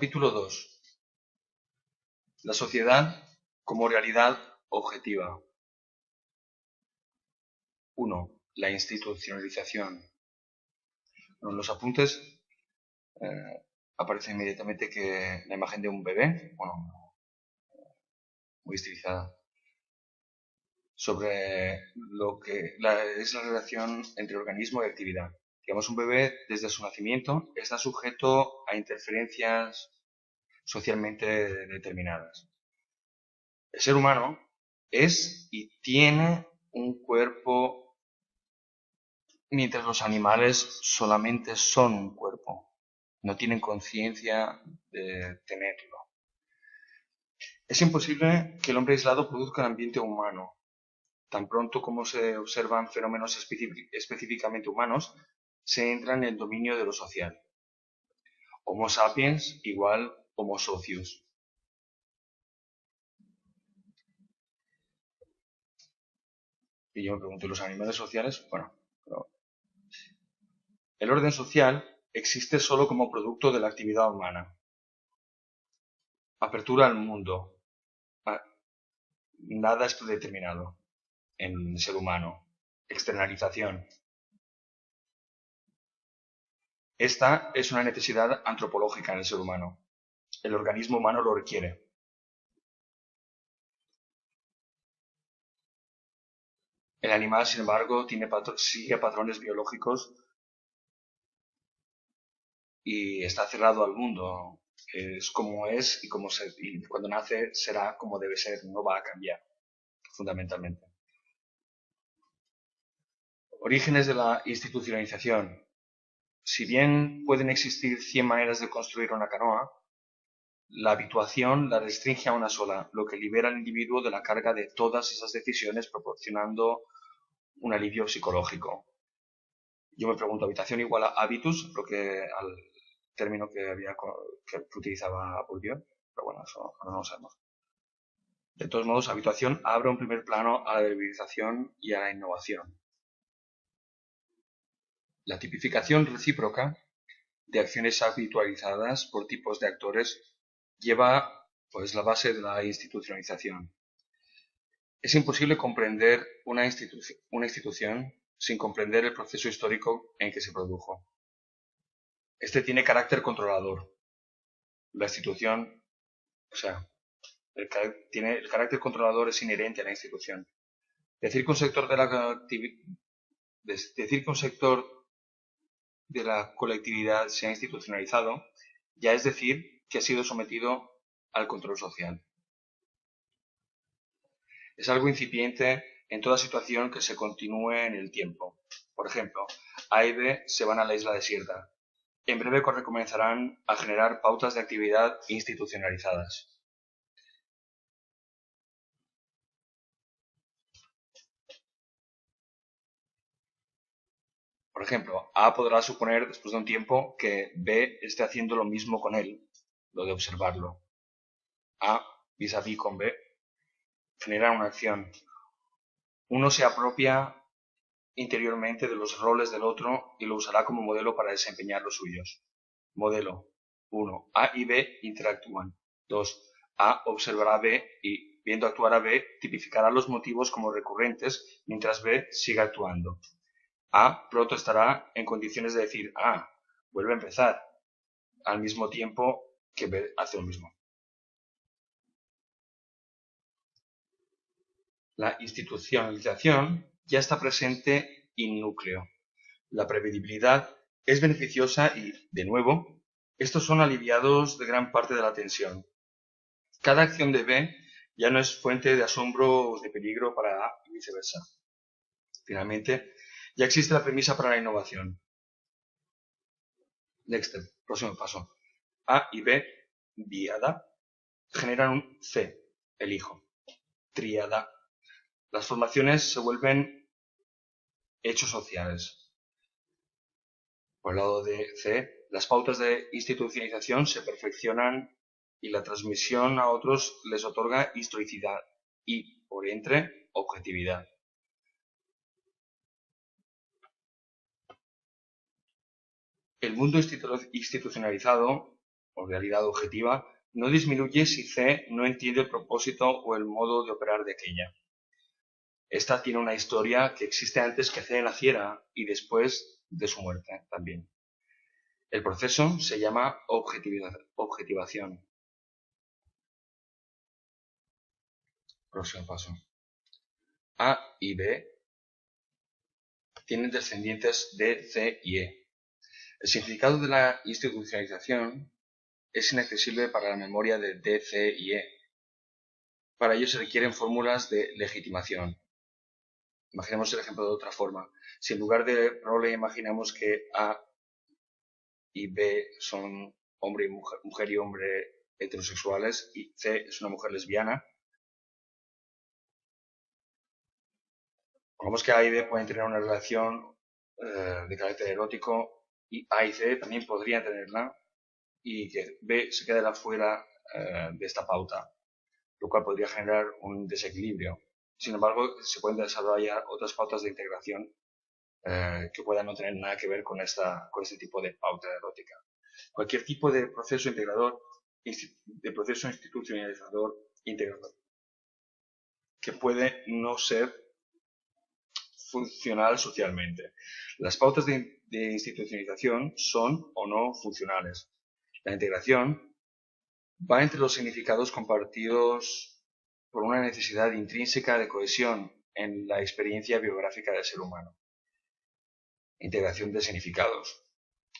Capítulo 2. La sociedad como realidad objetiva. 1. La institucionalización. En los apuntes aparece inmediatamente que la imagen de un bebé, muy estilizada, sobre lo que es la relación entre organismo y actividad. Digamos, un bebé desde su nacimiento está sujeto a interferencias socialmente determinadas. El ser humano es y tiene un cuerpo, mientras los animales solamente son un cuerpo, no tienen conciencia de tenerlo. Es imposible que el hombre aislado produzca el ambiente humano. Tan pronto como se observan fenómenos específicamente humanos, se entra en el dominio de lo social. Homo sapiens igual Homo socius. Y yo me pregunto, ¿y los animales sociales? Pero el orden social existe solo como producto de la actividad humana. Apertura al mundo. Nada es predeterminado en el ser humano. Externalización. Esta es una necesidad antropológica en el ser humano. El organismo humano lo requiere. El animal, sin embargo, sigue patrones biológicos y está cerrado al mundo. Es como es y cuando nace será como debe ser, no va a cambiar, fundamentalmente. Orígenes de la institucionalización. Si bien pueden existir 100 maneras de construir una canoa, la habituación la restringe a una sola, lo que libera al individuo de la carga de todas esas decisiones, proporcionando un alivio psicológico. Yo me pregunto, ¿habitación igual a habitus? Al término que utilizaba Bourdieu, pero bueno, eso no lo sabemos. De todos modos, habituación abre un primer plano a la verbalización y a la innovación. La tipificación recíproca de acciones habitualizadas por tipos de actores lleva pues la base de la institucionalización. Es imposible comprender una institución sin comprender el proceso histórico en que se produjo. Este tiene carácter controlador. La institución, o sea, el carácter controlador es inherente a la institución. Decir que un sector de la colectividad se ha institucionalizado ya es decir que ha sido sometido al control social. Es algo incipiente en toda situación que se continúe en el tiempo. Por ejemplo, A y B se van a la isla desierta. En breve recomenzarán a generar pautas de actividad institucionalizadas. Por ejemplo, A podrá suponer después de un tiempo que B esté haciendo lo mismo con él, lo de observarlo. A, vis-a-vis con B, genera una acción. Uno se apropia interiormente de los roles del otro y lo usará como modelo para desempeñar los suyos. Modelo 1. A y B interactúan. 2. A observará a B y, viendo actuar a B, tipificará los motivos como recurrentes mientras B siga actuando. A pronto estará en condiciones de decir, vuelve a empezar, al mismo tiempo que B hace lo mismo. La institucionalización ya está presente in núcleo. La previsibilidad es beneficiosa y, de nuevo, estos son aliviados de gran parte de la tensión. Cada acción de B ya no es fuente de asombro o de peligro para A y viceversa. Finalmente, ya existe la premisa para la innovación. Next step, próximo paso. A y B, diada, generan un C, el hijo. Tríada. Las formaciones se vuelven hechos sociales. Por el lado de C, las pautas de institucionalización se perfeccionan y la transmisión a otros les otorga historicidad y, por entre, objetividad. El mundo institucionalizado o realidad objetiva, no disminuye si C no entiende el propósito o el modo de operar de aquella. Esta tiene una historia que existe antes que C naciera y después de su muerte también. El proceso se llama objetivación. Próximo paso. A y B tienen descendientes de C y E. El significado de la institucionalización es inaccesible para la memoria de D, C y E. Para ello se requieren fórmulas de legitimación. Imaginemos el ejemplo de otra forma. Si en lugar de role imaginamos que A y B son hombre y mujer y hombre heterosexuales y C es una mujer lesbiana, pongamos que A y B pueden tener una relación de carácter erótico y A y C también podrían tenerla y que B se quede fuera de esta pauta, lo cual podría generar un desequilibrio. Sin embargo, se pueden desarrollar otras pautas de integración que puedan no tener nada que ver con este tipo de pauta erótica. Cualquier tipo de proceso integrador, de proceso institucionalizador, integrador, que puede no ser funcional socialmente. Las pautas de institucionalización son o no funcionales. La integración va entre los significados compartidos por una necesidad intrínseca de cohesión en la experiencia biográfica del ser humano. Integración de significados.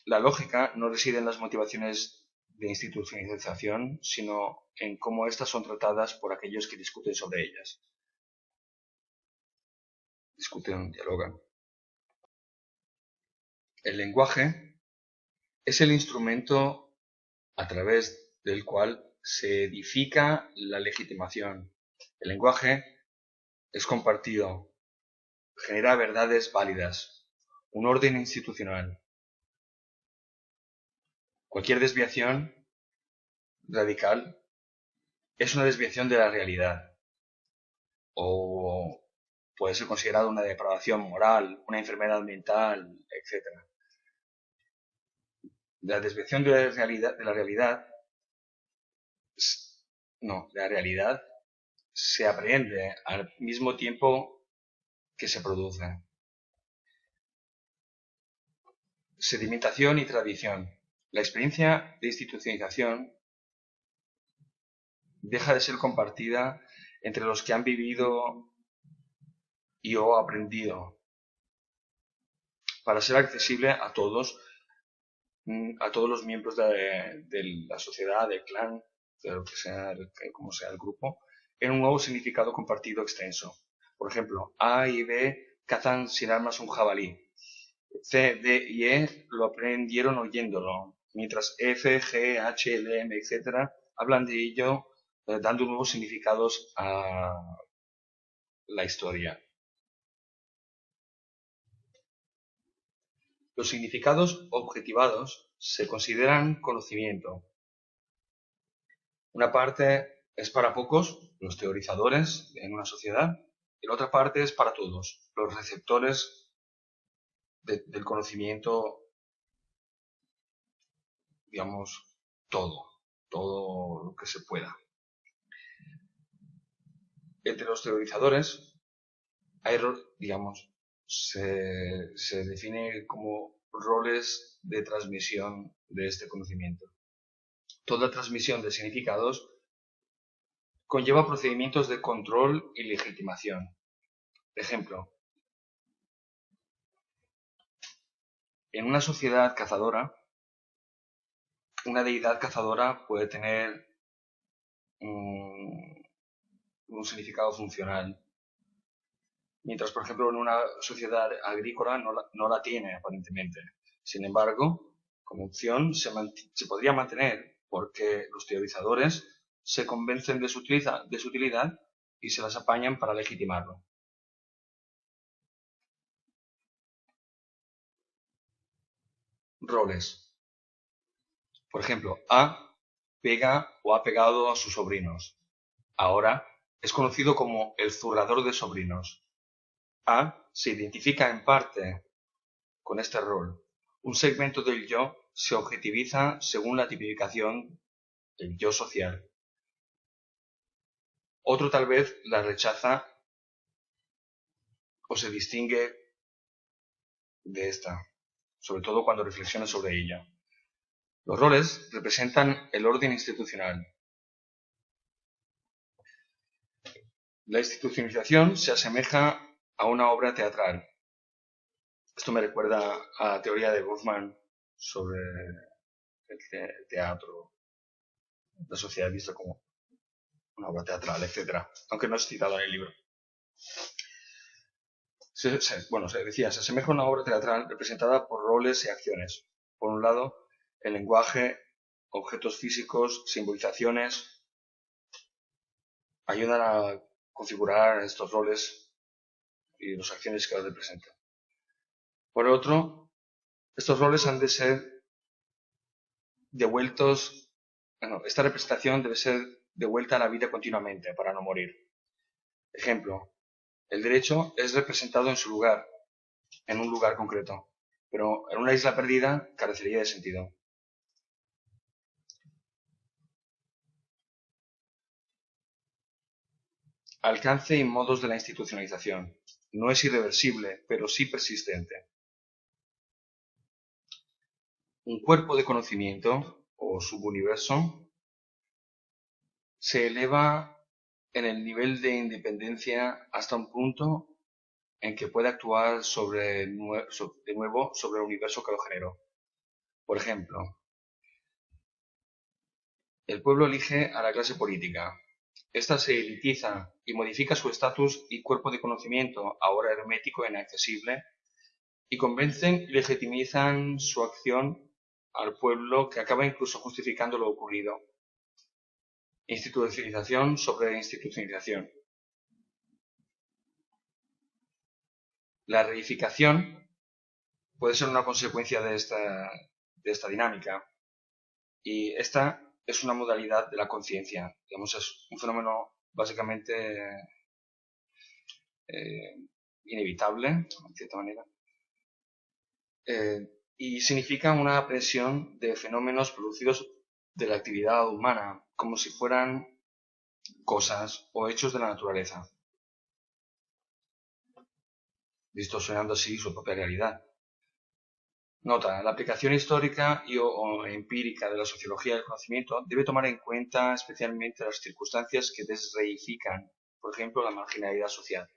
La lógica no reside en las motivaciones de institucionalización, sino en cómo éstas son tratadas por aquellos que discuten sobre ellas. Discuten, dialogan. El lenguaje es el instrumento a través del cual se edifica la legitimación. El lenguaje es compartido, genera verdades válidas, un orden institucional. Cualquier desviación radical es una desviación de la realidad o puede ser considerado una depravación moral, una enfermedad mental, etc. La desviación de la realidad se aprende al mismo tiempo que se produce. Sedimentación y tradición. La experiencia de institucionalización deja de ser compartida entre los que han vivido y o aprendido para ser accesible a todos los miembros de la sociedad, del clan, de lo que sea, como sea el grupo, en un nuevo significado compartido extenso. Por ejemplo, A y B cazan sin armas un jabalí. C, D y E lo aprendieron oyéndolo, mientras F, G, H, L, M, etc. hablan de ello dando nuevos significados a la historia. Los significados objetivados se consideran conocimiento. Una parte es para pocos, los teorizadores en una sociedad, y la otra parte es para todos, los receptores del conocimiento, digamos, todo lo que se pueda. Entre los teorizadores hay, digamos, se define como roles de transmisión de este conocimiento. Toda transmisión de significados conlleva procedimientos de control y legitimación. Ejemplo, en una sociedad cazadora, una deidad cazadora puede tener un significado funcional, mientras, por ejemplo, en una sociedad agrícola no la tiene aparentemente. Sin embargo, como opción se podría mantener porque los teorizadores se convencen de su utilidad y se las apañan para legitimarlo. Roles. Por ejemplo, A pega o ha pegado a sus sobrinos. Ahora es conocido como el zurrador de sobrinos. A se identifica en parte con este rol. Un segmento del yo se objetiviza según la tipificación del yo social. Otro tal vez la rechaza o se distingue de esta, sobre todo cuando reflexiona sobre ella. Los roles representan el orden institucional. La institucionalización se asemeja a una obra teatral. Esto me recuerda a la teoría de Goffman sobre el teatro, la sociedad vista como una obra teatral, etc. Aunque no es citado en el libro. Se asemeja a una obra teatral representada por roles y acciones. Por un lado, el lenguaje, objetos físicos, simbolizaciones, ayudan a configurar estos roles y las acciones que los representan. Por otro, estos roles han de ser devueltos, esta representación debe ser devuelta a la vida continuamente para no morir. Ejemplo, el derecho es representado en su lugar, en un lugar concreto, pero en una isla perdida carecería de sentido. Alcance y modos de la institucionalización. No es irreversible, pero sí persistente. Un cuerpo de conocimiento, o subuniverso, se eleva en el nivel de independencia hasta un punto en que puede actuar de nuevo sobre el universo que lo generó. Por ejemplo, el pueblo elige a la clase política. Esta se elitiza y modifica su estatus y cuerpo de conocimiento, ahora hermético e inaccesible, y convencen y legitimizan su acción al pueblo, que acaba incluso justificando lo ocurrido. Institucionalización sobre institucionalización. La reificación puede ser una consecuencia de esta dinámica, y esta es una modalidad de la conciencia. Digamos, es un fenómeno básicamente inevitable, en cierta manera, y significa una aprehensión de fenómenos producidos de la actividad humana, como si fueran cosas o hechos de la naturaleza, distorsionando así su propia realidad. Nota, la aplicación histórica o empírica de la sociología del conocimiento debe tomar en cuenta especialmente las circunstancias que desreifican, por ejemplo, la marginalidad social.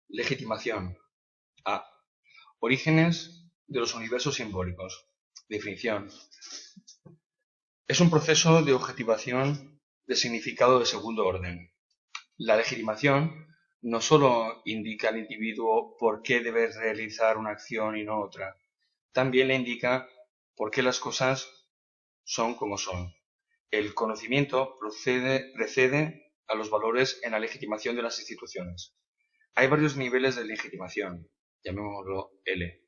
Legitimación. A. Orígenes de los universos simbólicos. Definición. Es un proceso de objetivación de significado de segundo orden. La legitimación no solo indica al individuo por qué debe realizar una acción y no otra, también le indica por qué las cosas son como son. El conocimiento precede a los valores en la legitimación de las instituciones. Hay varios niveles de legitimación, llamémoslo L.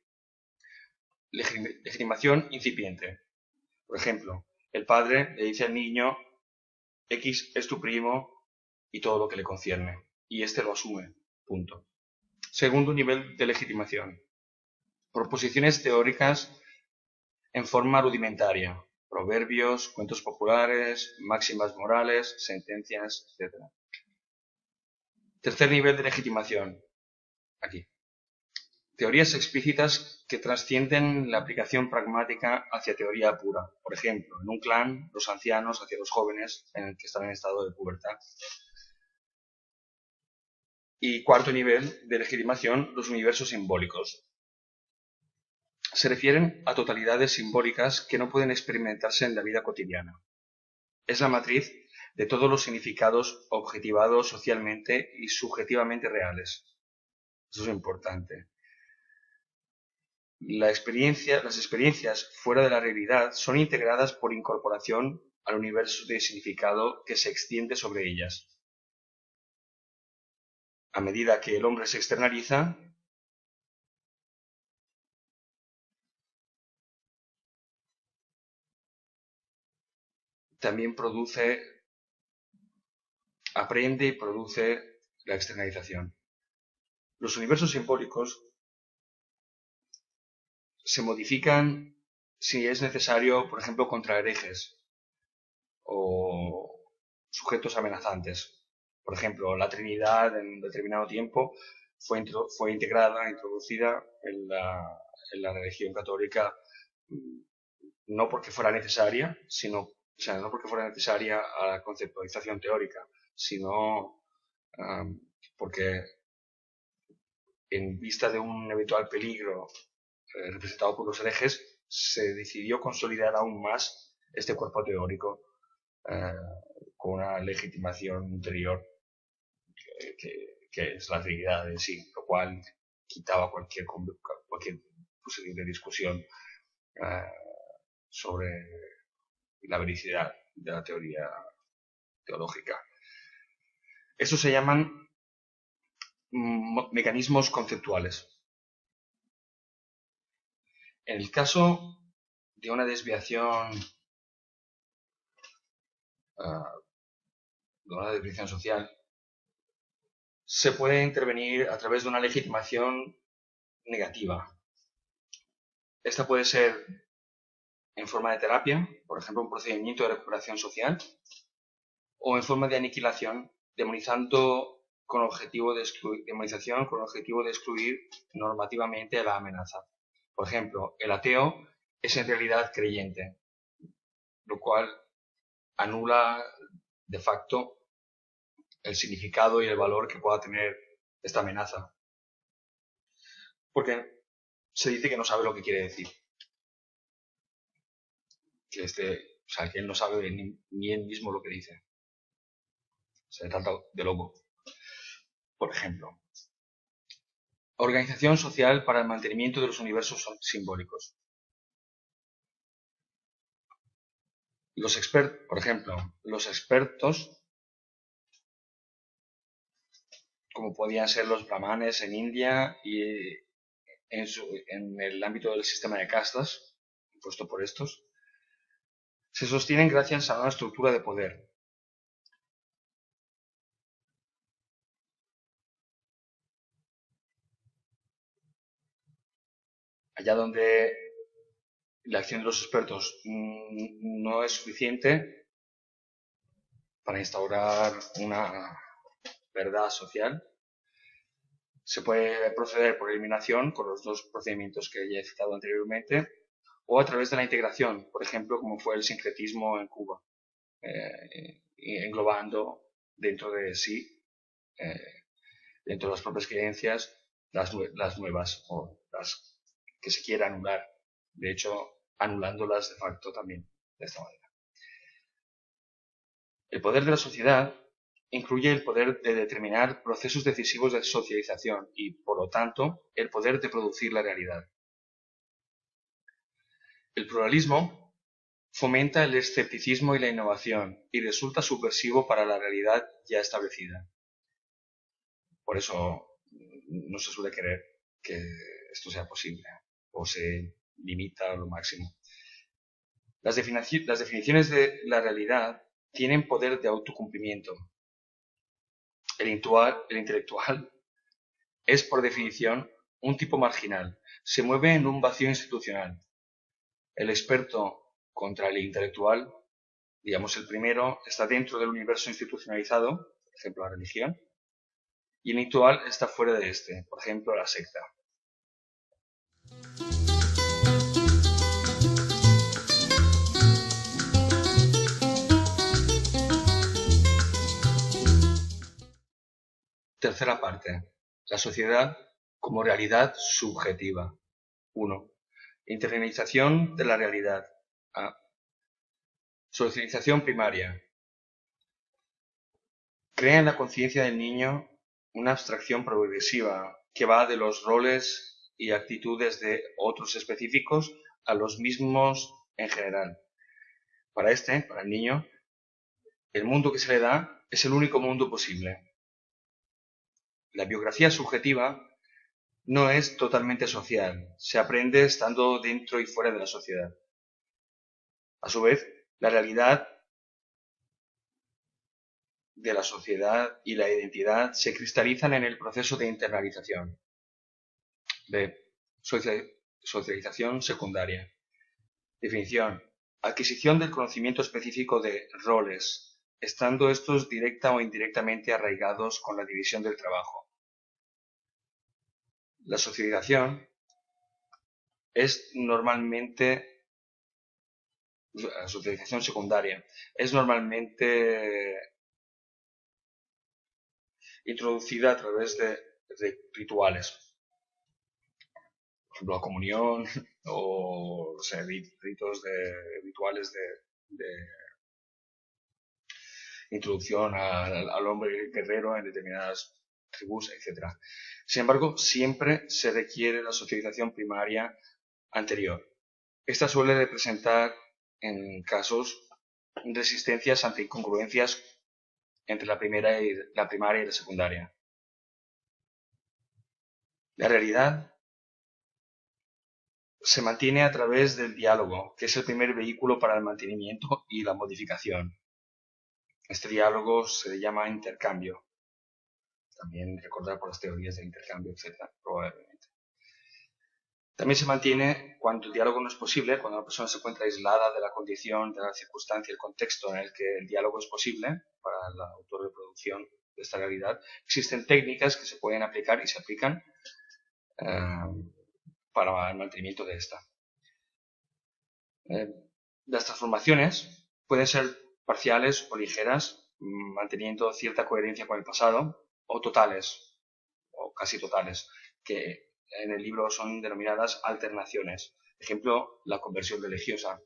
Legitimación incipiente. Por ejemplo, el padre le dice al niño: X es tu primo y todo lo que le concierne, y éste lo asume. Punto. Segundo nivel de legitimación. Proposiciones teóricas en forma rudimentaria. Proverbios, cuentos populares, máximas morales, sentencias, etc. Tercer nivel de legitimación. Aquí. Teorías explícitas que trascienden la aplicación pragmática hacia teoría pura. Por ejemplo, en un clan, los ancianos hacia los jóvenes en el que están en estado de pubertad. Y cuarto nivel de legitimación, los universos simbólicos. Se refieren a totalidades simbólicas que no pueden experimentarse en la vida cotidiana. Es la matriz de todos los significados objetivados socialmente y subjetivamente reales. Eso es importante. Las experiencias fuera de la realidad son integradas por incorporación al universo de significado que se extiende sobre ellas. A medida que el hombre se externaliza, también aprende y produce la externalización. Los universos simbólicos se modifican si es necesario, por ejemplo, contra herejes o sujetos amenazantes. Por ejemplo, la Trinidad en un determinado tiempo fue introducida en la religión católica, no porque fuera necesaria, no porque fuera necesaria a la conceptualización teórica, sino porque en vista de un eventual peligro representado por los herejes, se decidió consolidar aún más este cuerpo teórico eh, con una legitimación interior que es la Trinidad en sí, lo cual quitaba cualquier posible discusión sobre la vericidad de la teoría teológica. Estos se llaman mecanismos conceptuales. En el caso de una desviación social, se puede intervenir a través de una legitimación negativa. Esta puede ser en forma de terapia, por ejemplo, un procedimiento de recuperación social, o en forma de aniquilación, demonización con objetivo de excluir normativamente la amenaza. Por ejemplo, el ateo es en realidad creyente, lo cual anula de facto el significado y el valor que pueda tener esta amenaza. Porque se dice que no sabe lo que quiere decir. Que él no sabe ni él mismo lo que dice. Se trata de loco. Por ejemplo, organización social para el mantenimiento de los universos simbólicos. Por ejemplo, los expertos, como podían ser los brahmanes en India y en el ámbito del sistema de castas, impuesto por estos, se sostienen gracias a una estructura de poder. Allá donde la acción de los expertos no es suficiente para instaurar una verdad social, se puede proceder por eliminación con los dos procedimientos que ya he citado anteriormente, o a través de la integración, por ejemplo, como fue el sincretismo en Cuba, englobando dentro de sí, dentro de las propias creencias, las nuevas o las que se quiera anular. De hecho, anulándolas de facto también, de esta manera. El poder de la sociedad incluye el poder de determinar procesos decisivos de socialización y, por lo tanto, el poder de producir la realidad. El pluralismo fomenta el escepticismo y la innovación y resulta subversivo para la realidad ya establecida. Por eso no se suele creer que esto sea posible o se limita a lo máximo. Las definiciones de la realidad tienen poder de autocumplimiento. El intelectual es, por definición, un tipo marginal. Se mueve en un vacío institucional. El experto contra el intelectual, digamos el primero, está dentro del universo institucionalizado, por ejemplo la religión, y el intelectual está fuera de este, por ejemplo la secta. Tercera parte. La sociedad como realidad subjetiva. 1. Internalización de la realidad. A. Socialización primaria. Crea en la conciencia del niño una abstracción progresiva que va de los roles y actitudes de otros específicos a los mismos en general. Para el niño, el mundo que se le da es el único mundo posible. La biografía subjetiva no es totalmente social, se aprende estando dentro y fuera de la sociedad. A su vez, la realidad de la sociedad y la identidad se cristalizan en el proceso de internalización. B. Socialización secundaria. Definición. Adquisición del conocimiento específico de roles, estando estos directa o indirectamente arraigados con la división del trabajo. La socialización es normalmente, la socialización secundaria, es normalmente introducida a través de rituales. Por ejemplo, la comunión o ritos rituales de introducción al hombre guerrero en determinadas tribus, etc. Sin embargo, siempre se requiere la socialización primaria anterior. Esta suele representar, en casos, resistencias ante incongruencias entre la primaria y la secundaria. La realidad se mantiene a través del diálogo, que es el primer vehículo para el mantenimiento y la modificación. Este diálogo se llama intercambio. También recordar por las teorías del intercambio, etc. Probablemente. También se mantiene cuando el diálogo no es posible, cuando una persona se encuentra aislada de la condición, de la circunstancia, el contexto en el que el diálogo es posible para la autorreproducción de esta realidad. Existen técnicas que se pueden aplicar y se aplican para el mantenimiento de esta. Las transformaciones pueden ser parciales o ligeras, manteniendo cierta coherencia con el pasado, o totales, o casi totales, que en el libro son denominadas alternaciones. Ejemplo, la conversión religiosa.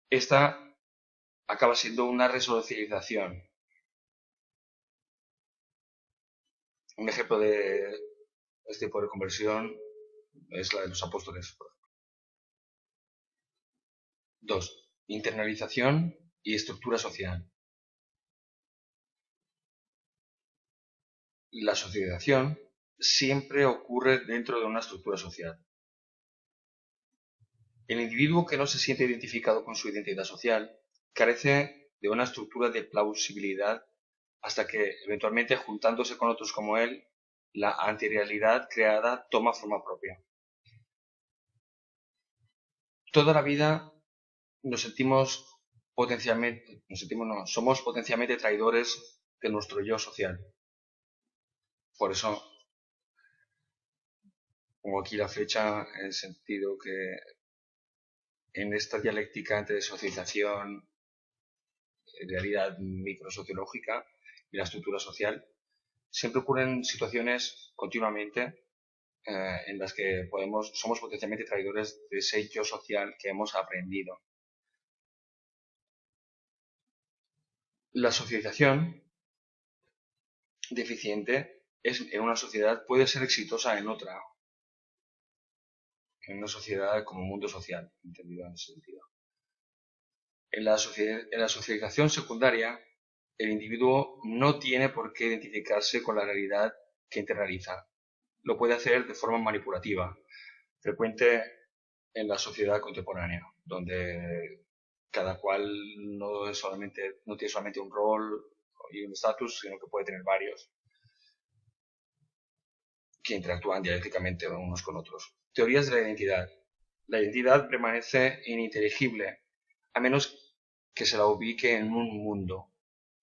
Esta acaba siendo una resocialización. Un ejemplo de este tipo de conversión es la de los apóstoles. 2. Internalización y estructura social. La socialización siempre ocurre dentro de una estructura social. El individuo que no se siente identificado con su identidad social carece de una estructura de plausibilidad hasta que, eventualmente, juntándose con otros como él, la antirrealidad creada toma forma propia. Toda la vida somos potencialmente traidores de nuestro yo social. Por eso pongo aquí la flecha en el sentido que en esta dialéctica entre socialización, realidad microsociológica y la estructura social, siempre ocurren situaciones continuamente en las que somos potencialmente traidores de ese yo social que hemos aprendido. La socialización deficiente en una sociedad puede ser exitosa en otra, en una sociedad como mundo social, entendido en ese sentido. En la socialización secundaria, el individuo no tiene por qué identificarse con la realidad que internaliza. Lo puede hacer de forma manipulativa, frecuente en la sociedad contemporánea, donde cada cual no tiene solamente un rol y un estatus, sino que puede tener varios que interactúan dialécticamente unos con otros. Teorías de la identidad. La identidad permanece ininteligible, a menos que se la ubique en un mundo.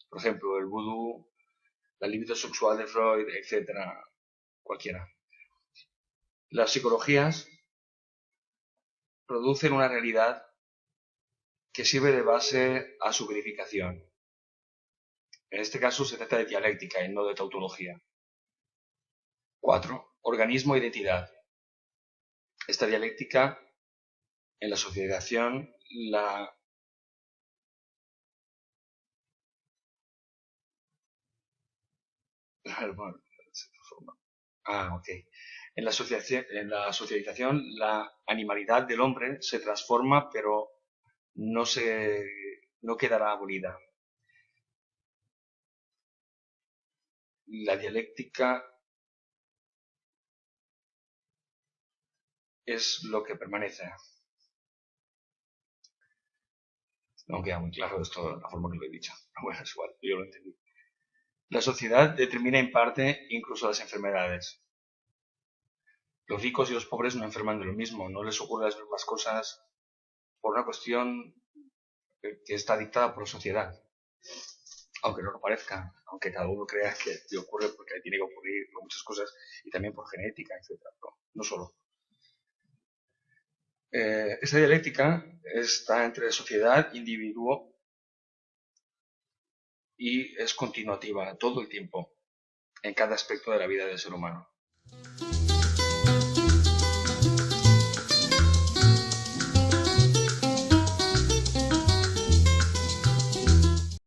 Por ejemplo, el vudú, la libido sexual de Freud, etc. Cualquiera. Las psicologías producen una realidad que sirve de base a su verificación. En este caso se trata de dialéctica y no de tautología. 4. Organismo e identidad. Esta dialéctica en la socialización la ok. En la socialización, la animalidad del hombre se transforma, pero no quedará abolida. La dialéctica es lo que permanece. No queda muy claro esto, la forma que lo he dicho. Bueno, es igual, yo lo entendí. La sociedad determina en parte incluso las enfermedades. Los ricos y los pobres no enferman de lo mismo, no les ocurren las mismas cosas por una cuestión que está dictada por la sociedad, aunque no lo parezca, aunque cada uno crea que le ocurre porque le tiene que ocurrir por muchas cosas y también por genética, etcétera. No, no solo. Esta dialéctica está entre sociedad, individuo y es continuativa todo el tiempo en cada aspecto de la vida del ser humano.